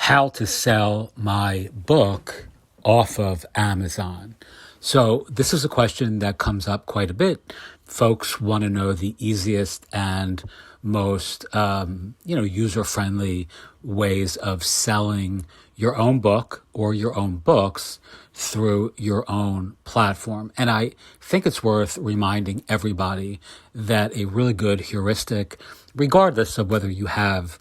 how to sell my book off of Amazon. So this is a question that comes up quite a bit. Folks want to know the easiest and most, user-friendly ways of selling your own book or your own books through your own platform. And I think it's worth reminding everybody that a really good heuristic, regardless of whether you have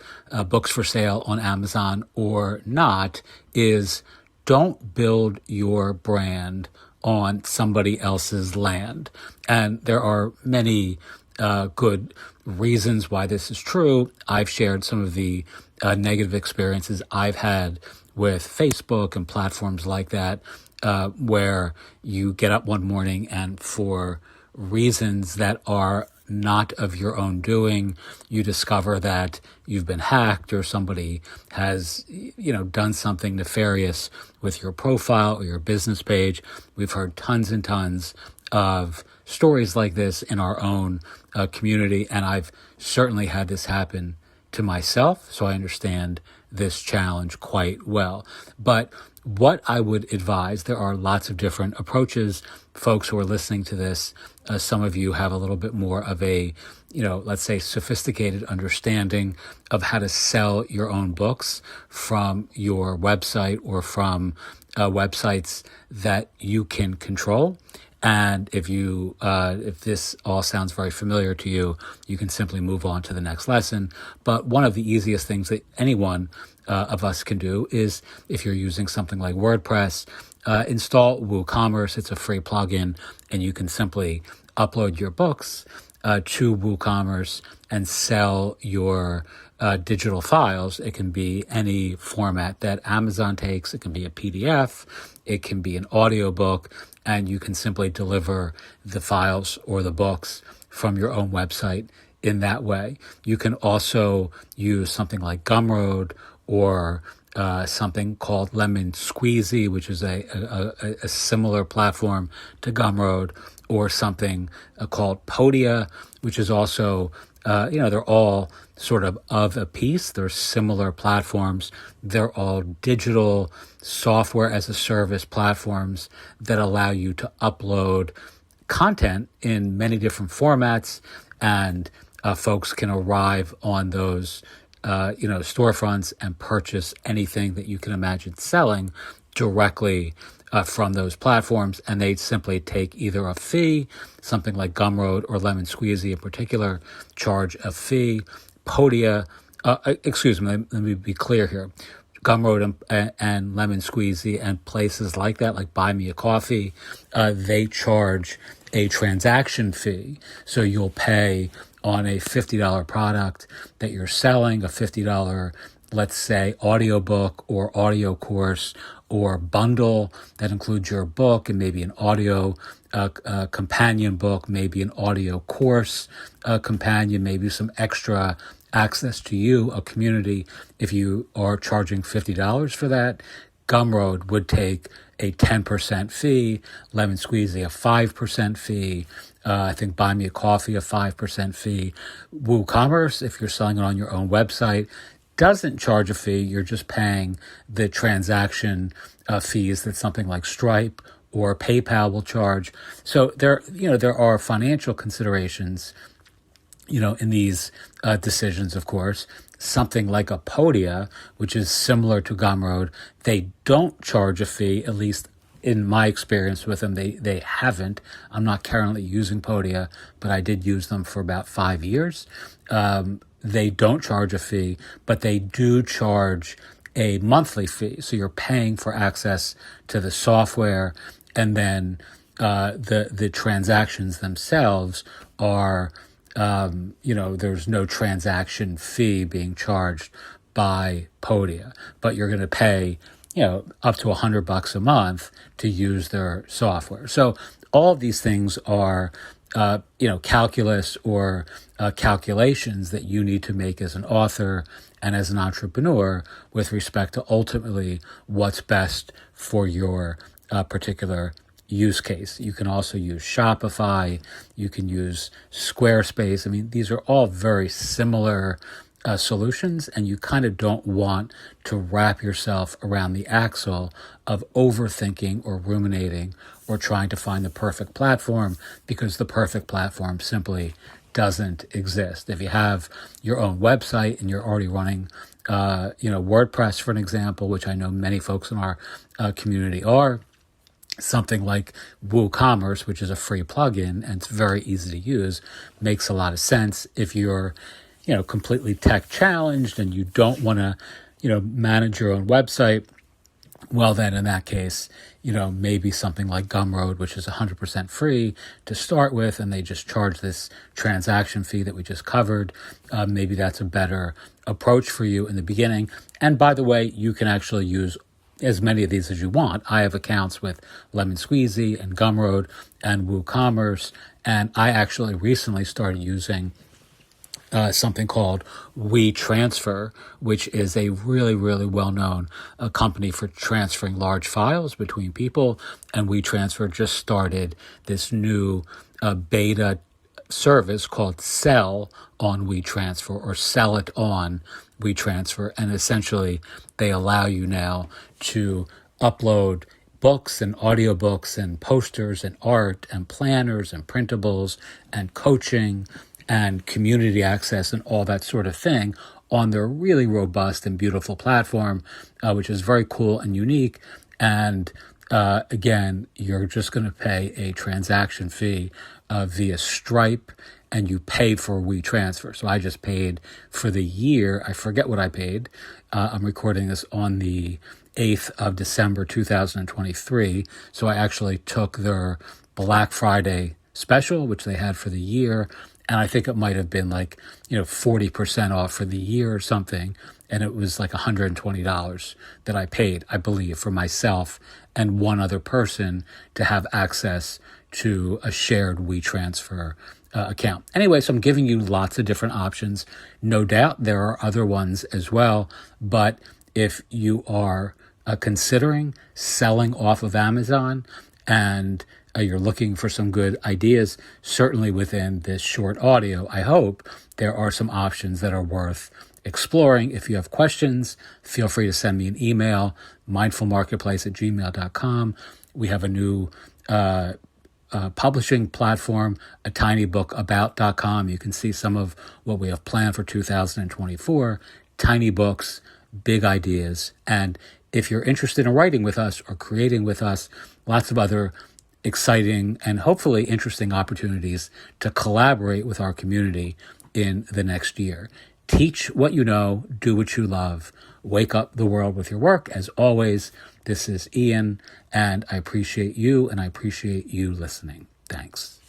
books for sale on Amazon or not, is don't build your brand on somebody else's land. And there are many good reasons why this is true. I've shared some of the negative experiences I've had with Facebook and platforms like that, where you get up one morning and for reasons that are not of your own doing, you discover that you've been hacked or somebody has, done something nefarious with your profile or your business page. We've heard tons and tons of stories like this in our own community, and I've certainly had this happen to myself, so I understand this challenge quite well. But what I would advise, there are lots of different approaches. Folks who are listening to this, some of you have a little bit more of a, let's say sophisticated understanding of how to sell your own books from your website or from websites that you can control. And if this all sounds very familiar to you, you can simply move on to the next lesson. But one of the easiest things that anyone of us can do is, if you're using something like WordPress, install WooCommerce. It's a free plugin, and you can simply upload your books to WooCommerce and sell your digital files. It can be any format that Amazon takes. It can be a PDF. It can be an audiobook, and you can simply deliver the files or the books from your own website in that way. You can also use something like Gumroad or something called Lemon Squeezy, which is a similar platform to Gumroad, or something called Podia, which is also, they're all sort of a piece. They're similar platforms. They're all digital software as a service platforms that allow you to upload content in many different formats, and folks can arrive on those storefronts and purchase anything that you can imagine selling directly from those platforms. And they simply take either a fee, something like Gumroad or Lemon Squeezy in particular, charge a fee. Podia, let me be clear here. Gumroad and Lemon Squeezy and places like that, like Buy Me a Coffee, they charge a transaction fee. So you'll pay on a $50 product that you're selling, a $50, let's say, audiobook or audio course or bundle that includes your book and maybe an audio companion book, maybe an audio course companion, maybe some extra access to you, a community. If you are charging $50 for that, Gumroad would take a 10% fee, Lemon Squeezy a 5% fee, I think Buy Me a Coffee a 5% fee. WooCommerce, if you're selling it on your own website, doesn't charge a fee. You're just paying the transaction fees that something like Stripe or PayPal will charge. So there are financial considerations, in these decisions, of course. Something like a Podia, which is similar to Gumroad, they don't charge a fee, at least in my experience with them. They haven't. I'm not currently using Podia, but I did use them for about 5 years. They don't charge a fee, but they do charge a monthly fee. So you're paying for access to the software, and then the transactions themselves are, there's no transaction fee being charged by Podia, but you're going to pay, up to $100 a month to use their software. So all of these things are, calculus or calculations that you need to make as an author and as an entrepreneur with respect to ultimately what's best for your particular use case. You can also use Shopify. You can use Squarespace. I mean, these are all very similar solutions, and you kind of don't want to wrap yourself around the axle of overthinking or ruminating or trying to find the perfect platform, because the perfect platform simply doesn't exist. If you have your own website and you're already running, WordPress, for an example, which I know many folks in our community are, something like WooCommerce, which is a free plugin and it's very easy to use, makes a lot of sense. If you're, completely tech challenged and you don't want to, manage your own website, well, then in that case, maybe something like Gumroad, which is 100% free to start with, and they just charge this transaction fee that we just covered. Maybe that's a better approach for you in the beginning. And by the way, you can actually use as many of these as you want. I have accounts with Lemon Squeezy and Gumroad and WooCommerce, and I actually recently started using something called WeTransfer, which is a really, really well-known company for transferring large files between people. And WeTransfer just started this new beta service called Sell on WeTransfer, or Sell It on WeTransfer. And essentially, they allow you now to upload books and audiobooks and posters and art and planners and printables and coaching and community access and all that sort of thing on their really robust and beautiful platform, which is very cool and unique. And again, you're just going to pay a transaction fee via Stripe, and you pay for WeTransfer. So I just paid for the year. I forget what I paid. I'm recording this on the 8th of December, 2023. So I actually took their Black Friday special, which they had for the year, and I think it might have been 40% off for the year or something. And it was like $120 that I paid, I believe, for myself and one other person to have access to a shared WeTransfer account. Anyway, so I'm giving you lots of different options. No doubt there are other ones as well. But if you are considering selling off of Amazon and you're looking for some good ideas, certainly within this short audio, I hope there are some options that are worth exploring. If you have questions, feel free to send me an email, mindfulmarketplace@gmail.com. We have a new publishing platform, a tinyBookAbout.com. You can see some of what we have planned for 2024, tiny books, big ideas. And if you're interested in writing with us or creating with us, lots of other exciting and hopefully interesting opportunities to collaborate with our community in the next year. Teach what you know, do what you love, wake up the world with your work. As always, this is Ian, and I appreciate you and I appreciate you listening. Thanks.